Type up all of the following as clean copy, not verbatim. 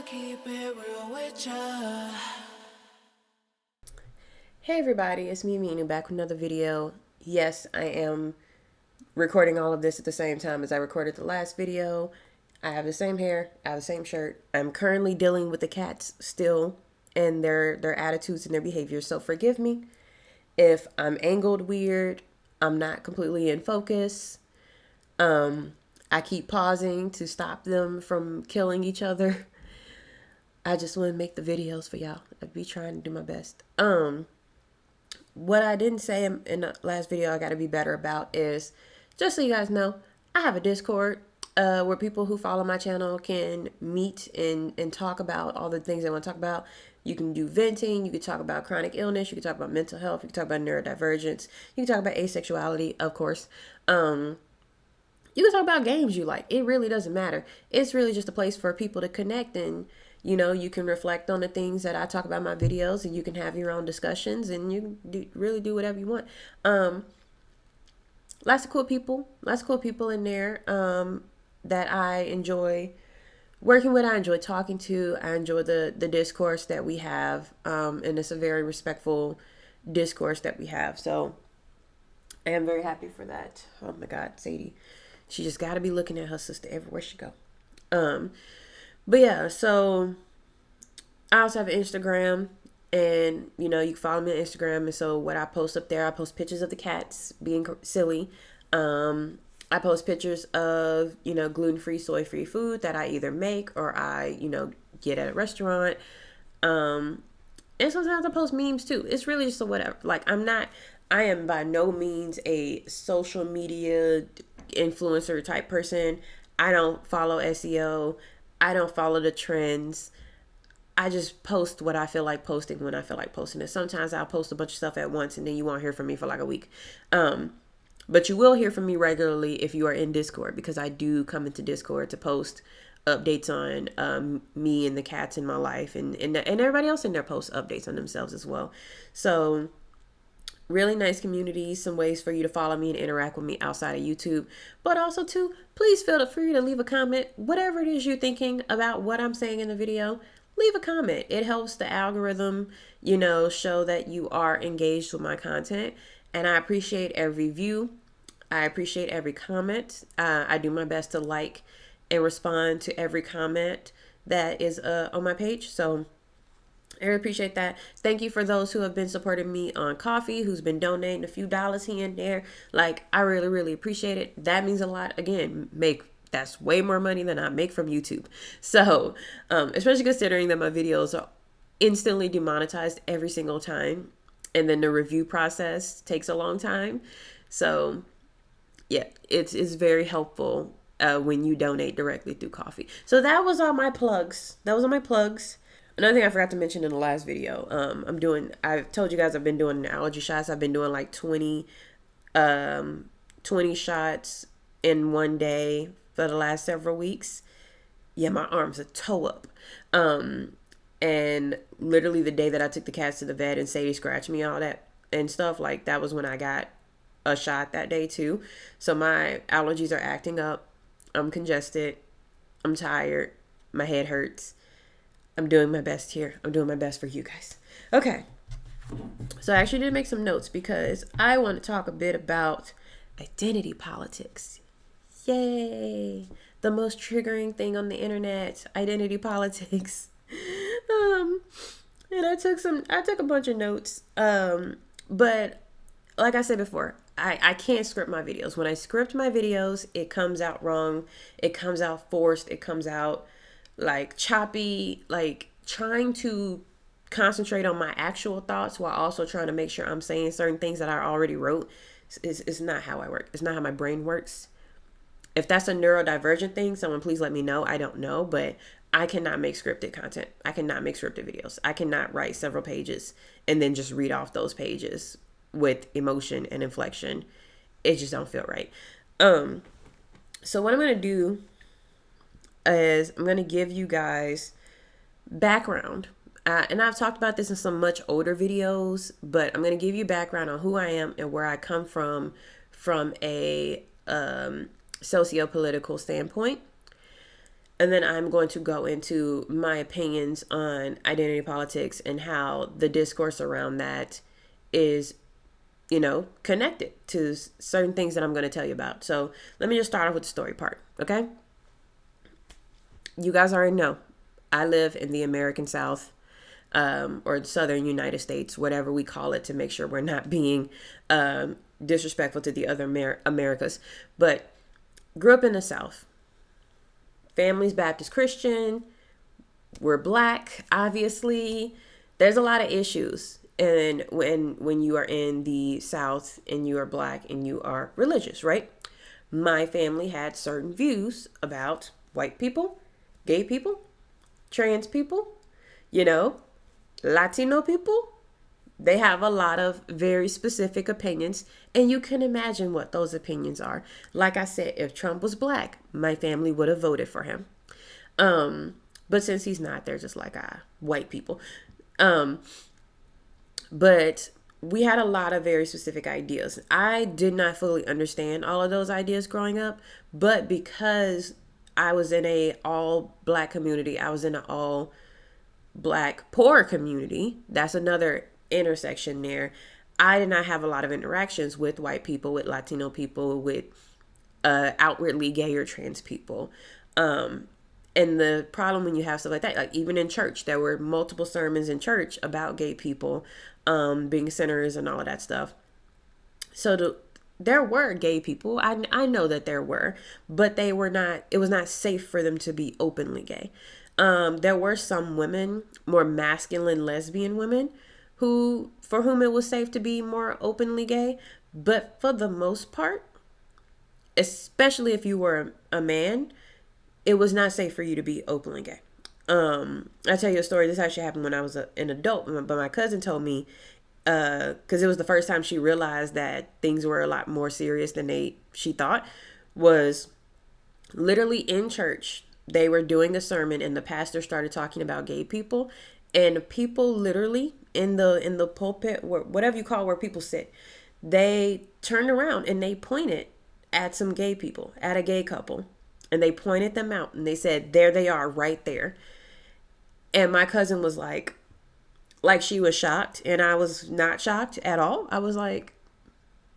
keep it real with ya. Hey everybody, it's me, Meanu, back with another video. Yes, I am recording all of this at the same time as I recorded the last video. I have the same hair, I have the same shirt. I'm currently dealing with the cats still and their attitudes and their behavior. So forgive me if I'm angled weird, I'm not completely in focus. I keep pausing to stop them from killing each other. I just want to make the videos for y'all. I'd be trying to do my best. What I didn't say in the last video I got to be better about is, just so you guys know, I have a Discord where people who follow my channel can meet and talk about all the things they want to talk about. You can do venting, you can talk about chronic illness, you can talk about mental health, you can talk about neurodivergence, you can talk about asexuality, of course. You can talk about games you like. It really doesn't matter. It's really just a place for people to connect, and you can reflect on the things that I talk about in my videos, and you can have your own discussions, and you can really do whatever you want. Lots of cool people in there that I enjoy working with. I enjoy talking to. I enjoy the discourse that we have, and it's a very respectful discourse that we have. So I am very happy for that. Oh my God, Sadie. She just got to be looking at her sister everywhere she go. But yeah, so I also have an Instagram, and you can follow me on Instagram. And so what I post up there, I post pictures of the cats being silly. I post pictures of gluten-free, soy-free food that I either make or I get at a restaurant. And sometimes I post memes too. It's really just a whatever. Like I am by no means a social media influencer type person. I don't follow SEO. I don't follow the trends. I just post what I feel like posting when I feel like posting it. Sometimes I'll post a bunch of stuff at once and then you won't hear from me for like a week. But you will hear from me regularly if you are in Discord, because I do come into Discord to post updates on me and the cats in my life, and everybody else in there posts updates on themselves as well. So really nice community, some ways for you to follow me and interact with me outside of YouTube. But also too, please feel free to leave a comment. Whatever it is you're thinking about what I'm saying in the video, leave a comment. It helps the algorithm, show that you are engaged with my content. And I appreciate every view. I appreciate every comment. I do my best to like and respond to every comment that is on my page. So I really appreciate that. Thank you for those who have been supporting me on Coffee, who's been donating a few dollars here and there. Like, I really, really appreciate it. That means a lot. Again, that's way more money than I make from YouTube. So, especially considering that my videos are instantly demonetized every single time, and then the review process takes a long time. So, yeah, it's very helpful when you donate directly through Coffee. So that was all my plugs. Another thing I forgot to mention in the last video, I told you guys I've been doing allergy shots. I've been doing like 20 shots in one day for the last several weeks. Yeah, my arms are toe up. And literally the day that I took the cats to the vet and Sadie scratched me all that and stuff, like that was when I got a shot that day too. So my allergies are acting up. I'm congested. I'm tired. My head hurts. I'm doing my best here. I'm doing my best for you guys. Okay. So I actually did make some notes because I want to talk a bit about identity politics. Yay. The most triggering thing on the internet, identity politics. And I took a bunch of notes. But like I said before, I can't script my videos. When I script my videos, it comes out wrong. It comes out forced. It comes out like choppy, like trying to concentrate on my actual thoughts while also trying to make sure I'm saying certain things that I already wrote. It's not how I work. It's not how my brain works. If that's a neurodivergent thing, someone please let me know. I don't know, but I cannot make scripted content. I cannot make scripted videos. I cannot write several pages and then just read off those pages with emotion and inflection. It just don't feel right. So what I'm going to do is I'm going to give you guys background. And I've talked about this in some much older videos, but I'm going to give you background on who I am and where I come from a socio-political standpoint. And then I'm going to go into my opinions on identity politics and how the discourse around that is, connected to certain things that I'm going to tell you about. So let me just start off with the story part, okay? You guys already know I live in the American South, or Southern United States, whatever we call it, to make sure we're not being disrespectful to the other Americas. But grew up in the South. Family's Baptist Christian. We're black, obviously. There's a lot of issues. And when you are in the South and you are black and you are religious, right? My family had certain views about white people, gay people, trans people, Latino people. They have a lot of very specific opinions, and you can imagine what those opinions are. Like I said, if Trump was black, my family would have voted for him. But since he's not, they're just like white people. But we had a lot of very specific ideas. I did not fully understand all of those ideas growing up, but because I was in a all black community, I was in an all black poor community. That's another intersection there. I did not have a lot of interactions with white people, with Latino people, with outwardly gay or trans people. And the problem when you have stuff like that, like even in church, there were multiple sermons in church about gay people being sinners and all of that stuff. So there were gay people. I know that there were, but they were not, it was not safe for them to be openly gay. There were some women, more masculine lesbian women, for whom it was safe to be more openly gay. But for the most part, especially if you were a man, it was not safe for you to be openly gay. I tell you a story. This actually happened when I was an adult, but my cousin told me, because it was the first time she realized that things were a lot more serious than she thought, was literally in church. They were doing a sermon and the pastor started talking about gay people, and people literally in the pulpit, whatever you call where people sit, they turned around and they pointed at some gay people, at a gay couple, and they pointed them out and they said, there they are right there. And my cousin was like she was shocked, and I was not shocked at all. I was like,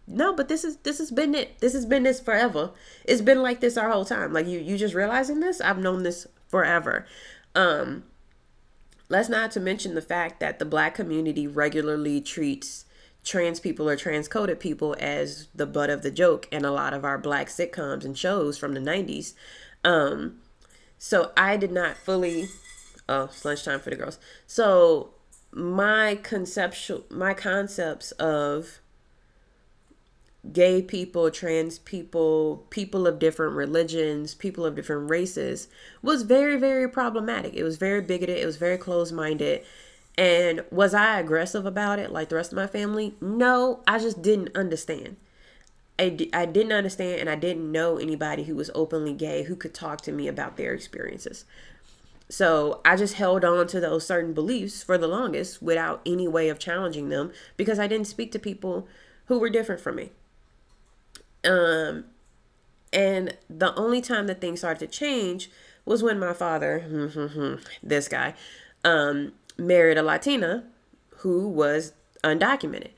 no, but this has been it. This has been this forever. It's been like this our whole time. Like you just realizing this? I've known this forever. Let's not to mention the fact that the black community regularly treats trans people or transcoded people as the butt of the joke in a lot of our black sitcoms and shows from the 90s. So I did not fully, it's lunchtime for the girls. So my concepts of gay people, trans people, people of different religions, people of different races was very, very problematic. It was very bigoted. It was very closed-minded. And was I aggressive about it like the rest of my family? No, I just didn't understand. I didn't understand, and I didn't know anybody who was openly gay who could talk to me about their experiences. So I just held on to those certain beliefs for the longest without any way of challenging them because I didn't speak to people who were different from me. And the only time that things started to change was when my father, this guy, married a Latina who was undocumented.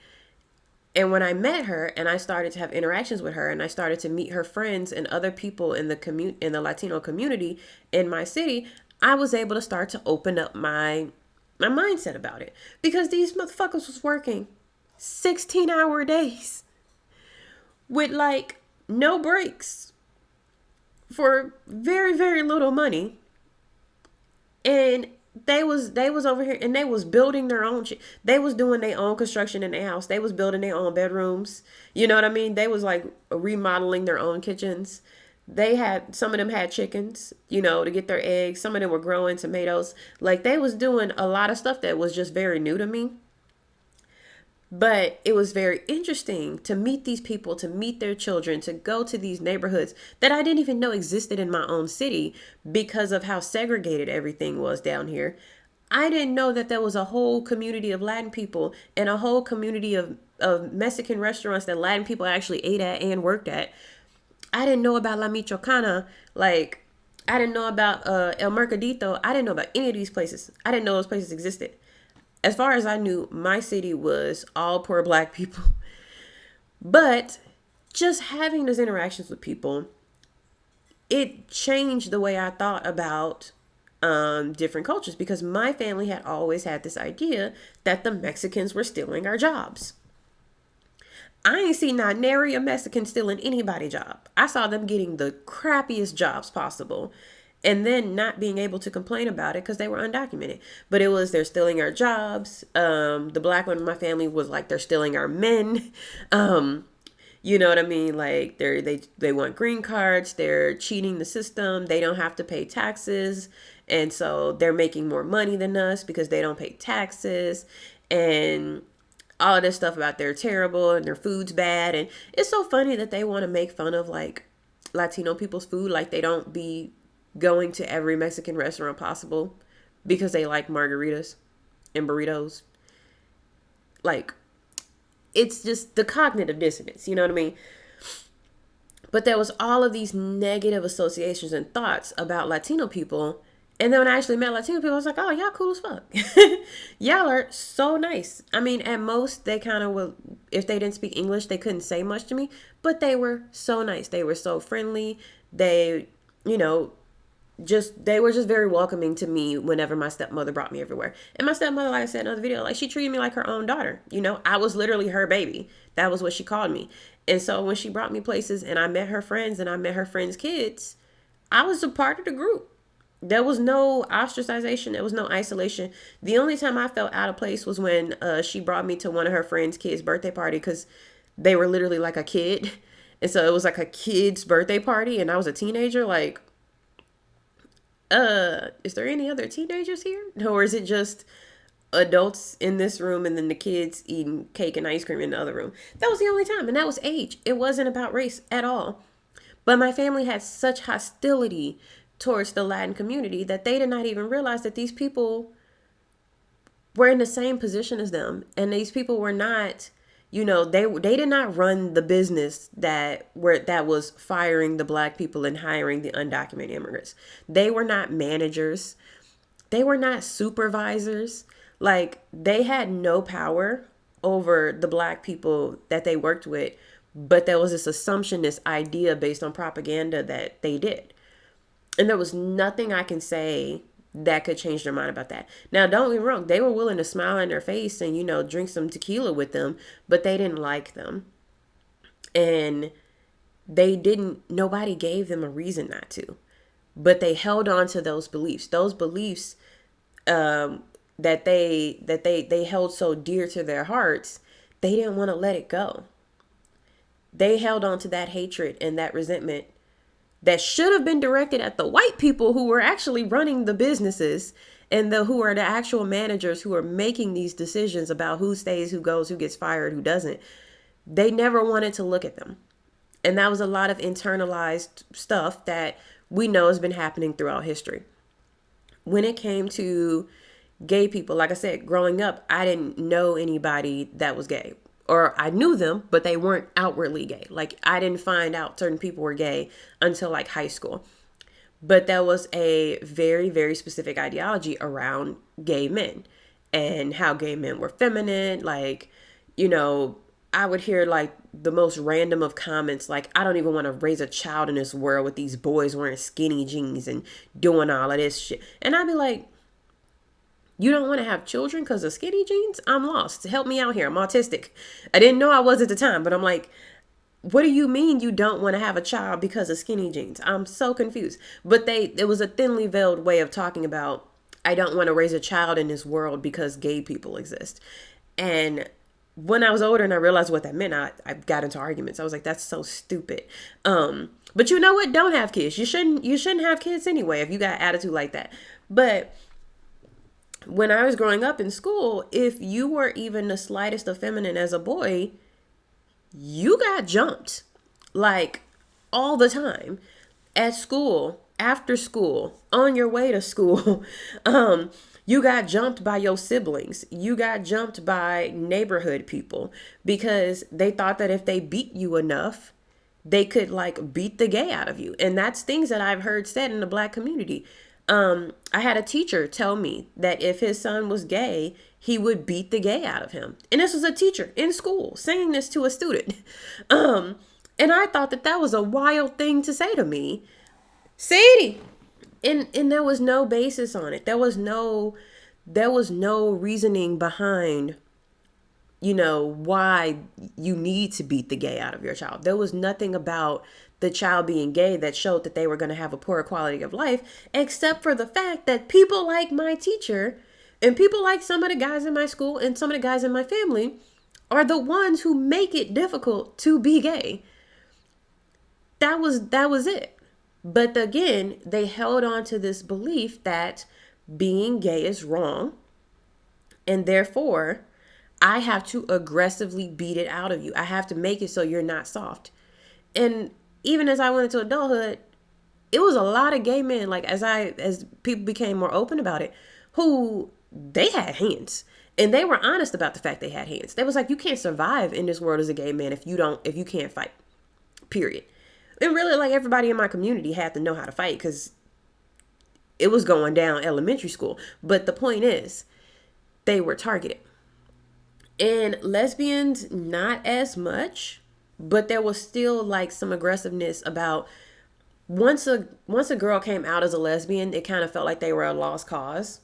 And when I met her and I started to have interactions with her and I started to meet her friends and other people in the Latino community in my city, I was able to start to open up my mindset about it, because these motherfuckers was working 16-hour days with like no breaks for very, very little money. And they was over here and they was building their own shit. They was doing their own construction in their house. They was building their own bedrooms. You know what I mean? They was like remodeling their own kitchens. Some of them had chickens, to get their eggs. Some of them were growing tomatoes. Like they was doing a lot of stuff that was just very new to me. But it was very interesting to meet these people, to meet their children, to go to these neighborhoods that I didn't even know existed in my own city because of how segregated everything was down here. I didn't know that there was a whole community of Latin people and a whole community of Mexican restaurants that Latin people actually ate at and worked at. I didn't know about La Michoacana, like I didn't know about El Mercadito. I didn't know about any of these places. I didn't know those places existed. As far as I knew, my city was all poor black people. But just having those interactions with people, it changed the way I thought about different cultures, because my family had always had this idea that the Mexicans were stealing our jobs. I ain't seen not nary a Mexican stealing anybody's job. I saw them getting the crappiest jobs possible and then not being able to complain about it because they were undocumented. But it was, they're stealing our jobs. The black one in my family was like, they're stealing our men. You know what I mean? Like they want green cards. They're cheating the system. They don't have to pay taxes, and so they're making more money than us because they don't pay taxes, and all of this stuff about they're terrible and their food's bad. And it's so funny that they want to make fun of like Latino people's food, like they don't be going to every Mexican restaurant possible because they like margaritas and burritos. Like, it's just the cognitive dissonance, you know what I mean? But there was all of these negative associations and thoughts about Latino people. And then when I actually met Latino people, I was like, oh, y'all cool as fuck. Y'all are so nice. I mean, at most, they kind of will, if they didn't speak English, they couldn't say much to me. But they were so nice. They were so friendly. They, you know, they were just very welcoming to me whenever my stepmother brought me everywhere. And my stepmother, like I said in another video, like she treated me like her own daughter. You know, I was literally her baby. That was what she called me. And so when she brought me places and I met her friends and I met her friends' kids, I was a part of the group. There was no ostracization. There was no isolation. The only time I felt out of place was when she brought me to one of her friends' kids' birthday party, because they were literally like a kid. And so it was like a kid's birthday party and I was a teenager. Like, is there any other teenagers here? Or is it just adults in this room and then the kids eating cake and ice cream in the other room? That was the only time. And that was age. It wasn't about race at all. But my family had such hostility towards the Latin community that they did not even realize that these people were in the same position as them. And these people were not, you know, they did not run the business that was firing the black people and hiring the undocumented immigrants. They were not managers. They were not supervisors. Like, they had no power over the black people that they worked with, but there was this assumption, this idea based on propaganda that they did. And there was nothing I can say that could change their mind about that. Now, don't get me wrong. They were willing to smile in their face and, you know, drink some tequila with them, but they didn't like them. And nobody gave them a reason not to. But they held on to those beliefs. Those beliefs that they held so dear to their hearts, they didn't want to let it go. They held on to that hatred and that resentment that should have been directed at the white people who were actually running the businesses and who are the actual managers who are making these decisions about who stays, who goes, who gets fired, who doesn't. They never wanted to look at them. And that was a lot of internalized stuff that we know has been happening throughout history. When it came to gay people, like I said, growing up, I didn't know anybody that was gay. Or I knew them, but they weren't outwardly gay. Like, I didn't find out certain people were gay until like high school. But there was a very, very specific ideology around gay men and how gay men were feminine. Like, you know, I would hear like the most random of comments, like, I don't even want to raise a child in this world with these boys wearing skinny jeans and doing all of this shit. And I'd be like, you don't want to have children because of skinny jeans? I'm lost. Help me out here. I'm autistic. I didn't know I was at the time, but I'm like, what do you mean you don't want to have a child because of skinny jeans? I'm so confused. But it was a thinly veiled way of talking about, I don't want to raise a child in this world because gay people exist. And when I was older and I realized what that meant, I got into arguments. I was like, that's so stupid. But you know what? Don't have kids. You shouldn't have kids anyway if you got attitude like that. But when I was growing up in school, if you were even the slightest effeminate as a boy, you got jumped, like, all the time, at school, after school, on your way to school. You got jumped by your siblings. You got jumped by neighborhood people because they thought that if they beat you enough, they could like beat the gay out of you. And that's things that I've heard said in the Black community. I had a teacher tell me that if his son was gay, he would beat the gay out of him. And this was a teacher in school saying this to a student. And I thought that that was a wild thing to say to me. Sadie. And there was no basis on it. There was no reasoning behind, why you need to beat the gay out of your child. There was nothing about the child being gay that showed that they were going to have a poor quality of life, except for the fact that people like my teacher and people like some of the guys in my school and some of the guys in my family are the ones who make it difficult to be gay. That was it. But again, they held on to this belief that being gay is wrong, and therefore I have to aggressively beat it out of you. I have to make it so you're not soft. And even as I went into adulthood, it was a lot of gay men, like as people became more open about it, who they had hands. And they were honest about the fact they had hands. They was like, you can't survive in this world as a gay man if you can't fight. Period. And really, like, everybody in my community had to know how to fight because it was going down elementary school. But the point is, they were targeted. And lesbians, not as much, but there was still like some aggressiveness about once a girl came out as a lesbian, it kind of felt like they were a lost cause.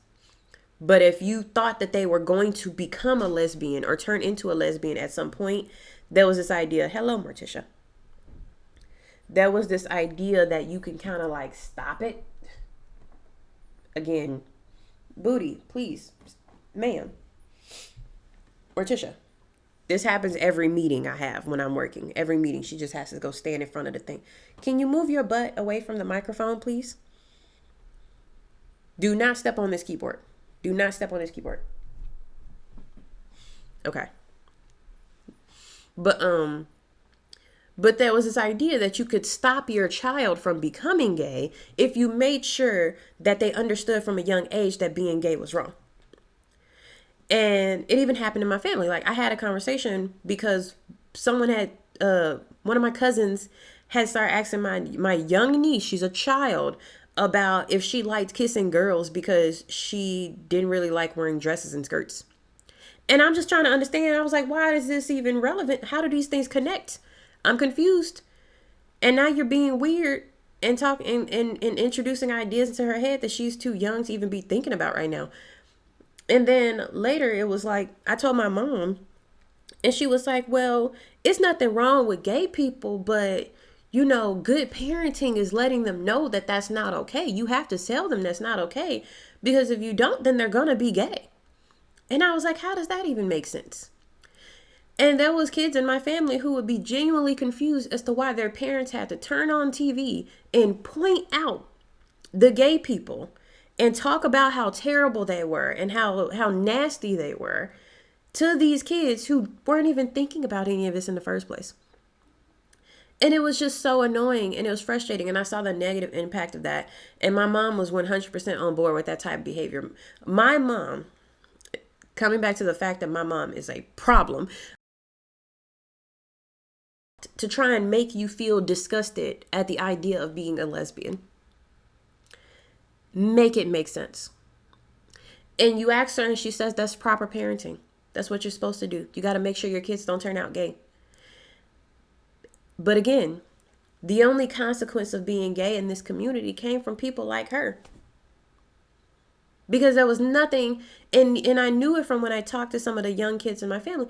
But if you thought that they were going to become a lesbian or turn into a lesbian at some point, there was this idea, hello, Morticia. There was this idea that you can kind of like stop it. Again, booty, please, ma'am. Morticia. This happens every meeting I have when I'm working. Every meeting, she just has to go stand in front of the thing. Can you move your butt away from the microphone, please? Do not step on this keyboard. Do not step on this keyboard. Okay. But there was this idea that you could stop your child from becoming gay if you made sure that they understood from a young age that being gay was wrong. And it even happened in my family. Like, I had a conversation because someone had, one of my cousins had started asking my young niece, she's a child, about if she liked kissing girls because she didn't really like wearing dresses and skirts. And I'm just trying to understand. I was like, why is this even relevant? How do these things connect? I'm confused. And now you're being weird and talking and introducing ideas into her head that she's too young to even be thinking about right now. And then later it was like, I told my mom and she was like, well, it's nothing wrong with gay people, but good parenting is letting them know that that's not okay. You have to tell them that's not okay, because if you don't, then they're going to be gay. And I was like, how does that even make sense? And there was kids in my family who would be genuinely confused as to why their parents had to turn on TV and point out the gay people and talk about how terrible they were and how nasty they were to these kids who weren't even thinking about any of this in the first place. And it was just so annoying and it was frustrating. And I saw the negative impact of that. And my mom was 100% on board with that type of behavior. My mom, coming back to the fact that my mom is a problem, to try and make you feel disgusted at the idea of being a lesbian. Make it make sense. And you ask her and she says that's proper parenting. That's what you're supposed to do. You got to make sure your kids don't turn out gay. But again, the only consequence of being gay in this community came from people like her. Because there was nothing, and I knew it from when I talked to some of the young kids in my family,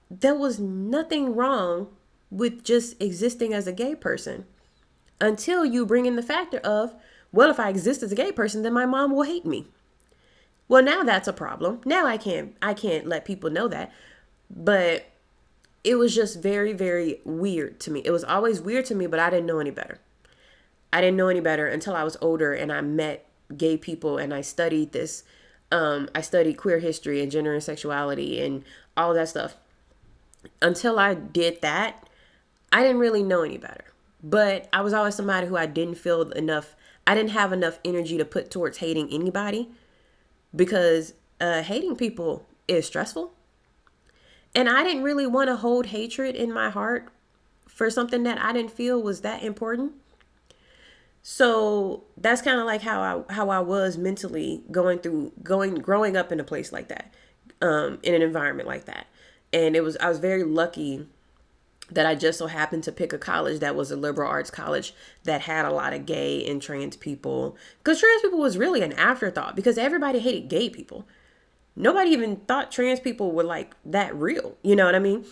there was nothing wrong with just existing as a gay person until you bring in the factor of, well, if I exist as a gay person, then my mom will hate me. Well, now that's a problem. Now I can't let people know that. But it was just very, very weird to me. It was always weird to me, but I didn't know any better. I didn't know any better until I was older and I met gay people and I studied this. I studied queer history and gender and sexuality and all that stuff. Until I did that, I didn't really know any better. But I was always somebody who I didn't feel enough. I didn't have enough energy to put towards hating anybody, because hating people is stressful. And I didn't really want to hold hatred in my heart for something that I didn't feel was that important. So that's kind of like how I was mentally growing up in a place like that, in an environment like that. And I was very lucky that I just so happened to pick a college that was a liberal arts college that had a lot of gay and trans people. Because trans people was really an afterthought because everybody hated gay people. Nobody even thought trans people were like that real. You know what I mean?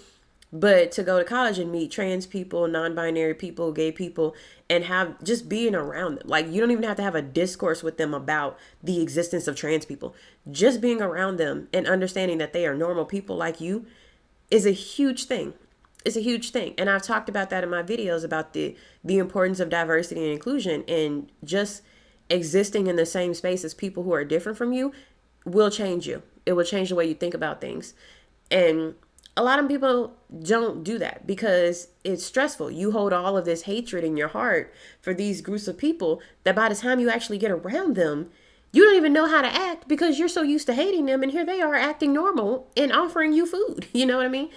But to go to college and meet trans people, non-binary people, gay people, and have just being around them. Like, you don't even have to have a discourse with them about the existence of trans people. Just being around them and understanding that they are normal people like you is a huge thing. It's a huge thing. And I've talked about that in my videos about the importance of diversity and inclusion, and just existing in the same space as people who are different from you will change you. It will change the way you think about things. And a lot of people don't do that because it's stressful. You hold all of this hatred in your heart for these groups of people that by the time you actually get around them, you don't even know how to act because you're so used to hating them. And here they are acting normal and offering you food. You know what I mean?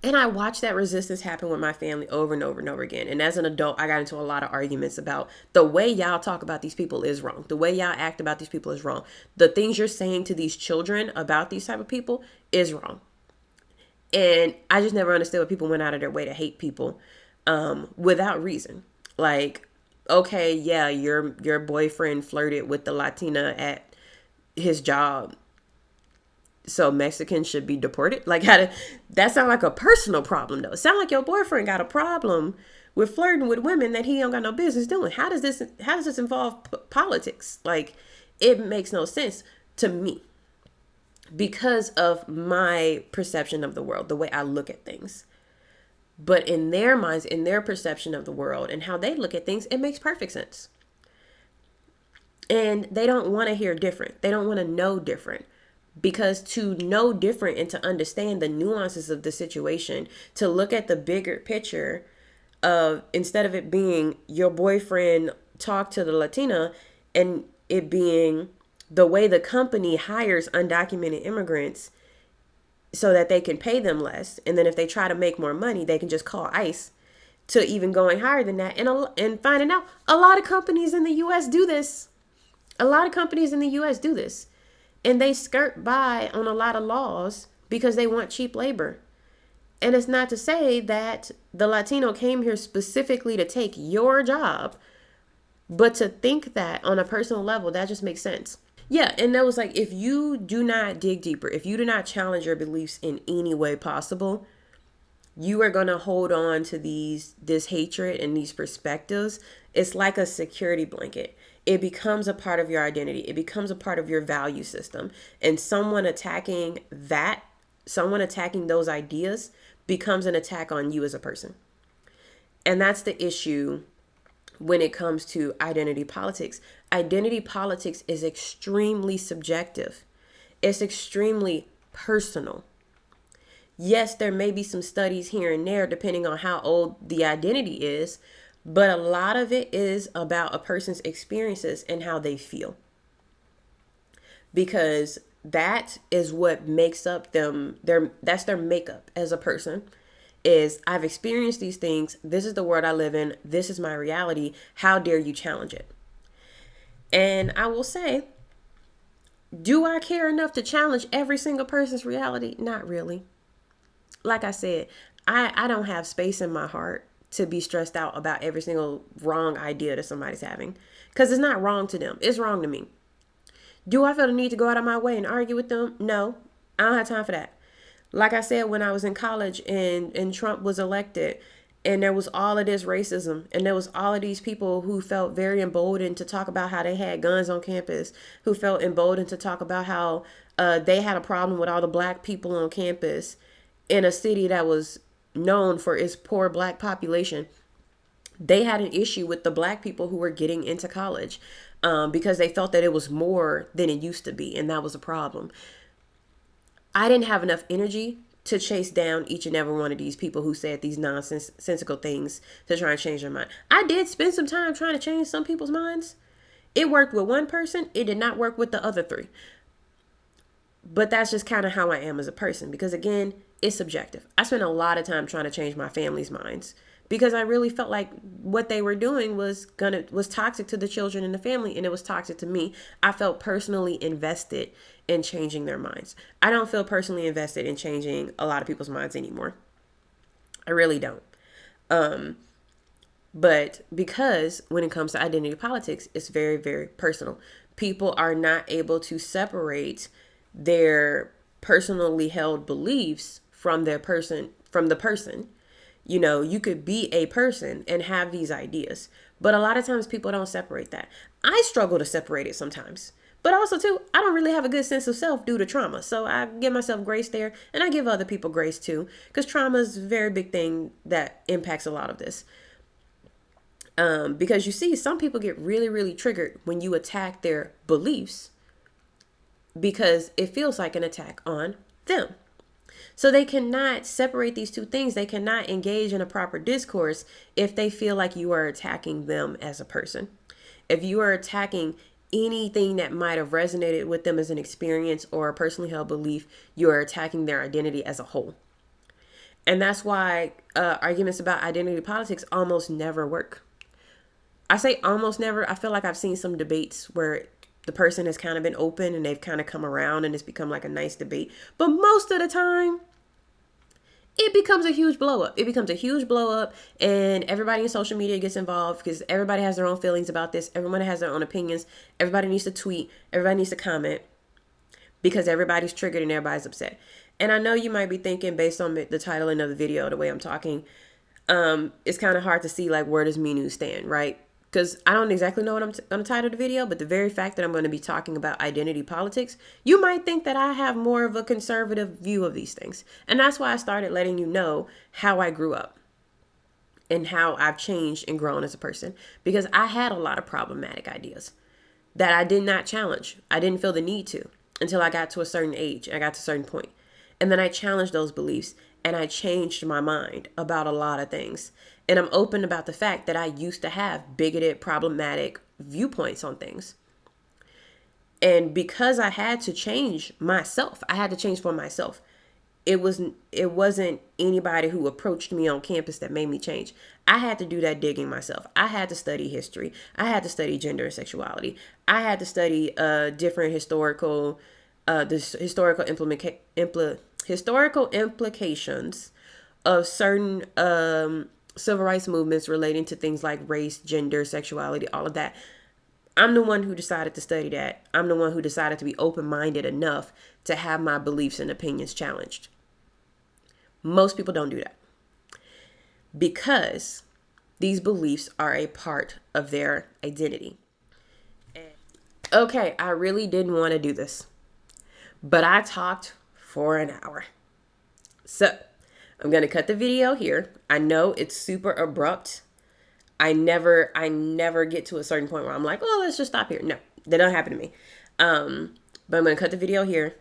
And I watched that resistance happen with my family over and over and over again. And as an adult, I got into a lot of arguments about the way y'all talk about these people is wrong. The way y'all act about these people is wrong. The things you're saying to these children about these type of people is wrong. And I just never understood why people went out of their way to hate people without reason. Like, okay, yeah, your boyfriend flirted with the Latina at his job, so Mexicans should be deported? Like, that sound like a personal problem, though. It sound like your boyfriend got a problem with flirting with women that he don't got no business doing. How does this involve politics? Like, it makes no sense to me because of my perception of the world, the way I look at things. But in their minds, in their perception of the world and how they look at things, it makes perfect sense. And they don't want to hear different. They don't want to know different. Because to know different and to understand the nuances of the situation, to look at the bigger picture of, instead of it being your boyfriend talked to the Latina and it being the way the company hires undocumented immigrants so that they can pay them less. And then if they try to make more money, they can just call ICE, to even going higher than that. And finding out a lot of companies in the U.S. do this. A lot of companies in the U.S. do this. And they skirt by on a lot of laws because they want cheap labor. And it's not to say that the Latino came here specifically to take your job, but to think that on a personal level, that just makes sense. Yeah, and that was like, if you do not dig deeper, if you do not challenge your beliefs in any way possible, you are going to hold on to this hatred and these perspectives. It's like a security blanket. It becomes a part of your identity. It becomes a part of your value system. And someone attacking those ideas becomes an attack on you as a person. And that's the issue when it comes to identity politics. Identity politics is extremely subjective. It's extremely personal. Yes, there may be some studies here and there depending on how old the identity is, but a lot of it is about a person's experiences and how they feel. Because that is what makes up that's their makeup as a person. Is, I've experienced these things. This is the world I live in. This is my reality. How dare you challenge it? And I will say, do I care enough to challenge every single person's reality? Not really. Like I said, I don't have space in my heart to be stressed out about every single wrong idea that somebody's having. Because it's not wrong to them. It's wrong to me. Do I feel the need to go out of my way and argue with them? No, I don't have time for that. Like I said, when I was in college and Trump was elected and there was all of this racism and there was all of these people who felt very emboldened to talk about how they had guns on campus, who felt emboldened to talk about how they had a problem with all the black people on campus in a city that was known for its poor black population. They had an issue with the black people who were getting into college because they felt that it was more than it used to be. And that was a problem. I didn't have enough energy to chase down each and every one of these people who said these nonsensical things to try and change their mind. I did spend some time trying to change some people's minds. It worked with one person. It did not work with the other three. But that's just kind of how I am as a person. Because again, is subjective. I spent a lot of time trying to change my family's minds because I really felt like what they were doing was toxic to the children in the family, and it was toxic to me. I felt personally invested in changing their minds. I don't feel personally invested in changing a lot of people's minds anymore. I really don't. But because when it comes to identity politics, it's very, very personal. People are not able to separate their personally held beliefs from the person. You know, you could be a person and have these ideas, but a lot of times people don't separate that. I struggle to separate it sometimes. But also, too, I don't really have a good sense of self due to trauma. So I give myself grace there, and I give other people grace too, because trauma is a very big thing that impacts a lot of this. Because you see, some people get really, really triggered when you attack their beliefs because it feels like an attack on them. So they cannot separate these two things. They cannot engage in a proper discourse if they feel like you are attacking them as a person. If you are attacking anything that might have resonated with them as an experience or a personally held belief, you are attacking their identity as a whole. And that's why arguments about identity politics almost never work. I say almost never. I feel like I've seen some debates where the person has kind of been open and they've kind of come around and it's become like a nice debate. But most of the time, it becomes a huge blow up. It becomes a huge blow up and everybody in social media gets involved because everybody has their own feelings about this. Everyone has their own opinions. Everybody needs to tweet. Everybody needs to comment because everybody's triggered and everybody's upset. And I know you might be thinking, based on the titling of the video, the way I'm talking, it's kind of hard to see like where does Me News stand, right? Because I don't exactly know what I'm going to title the video, but the very fact that I'm going to be talking about identity politics, you might think that I have more of a conservative view of these things. And that's why I started letting you know how I grew up and how I've changed and grown as a person. Because I had a lot of problematic ideas that I did not challenge. I didn't feel the need to until I got to a certain age. I got to a certain point. And then I challenged those beliefs and I changed my mind about a lot of things. And I'm open about the fact that I used to have bigoted, problematic viewpoints on things. And because I had to change myself, I had to change for myself. It wasn't anybody who approached me on campus that made me change. I had to do that digging myself. I had to study history. I had to study gender and sexuality. I had to study different historical implications of certain civil rights movements relating to things like race, gender, sexuality, all of that. I'm the one who decided to study that. I'm the one who decided to be open-minded enough to have my beliefs and opinions challenged. Most people don't do that because these beliefs are a part of their identity. Okay, I really didn't want to do this, but I talked for an hour. So I'm going to cut the video here. I know it's super abrupt. I never get to a certain point where I'm like, oh, let's just stop here. No, that don't happen to me. But I'm going to cut the video here.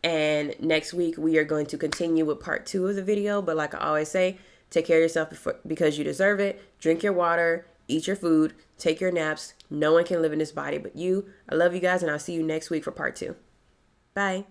And next week we are going to continue with part 2 of the video. But like I always say, take care of yourself because you deserve it. Drink your water, eat your food, take your naps. No one can live in this body but you. I love you guys and I'll see you next week for part 2. Bye.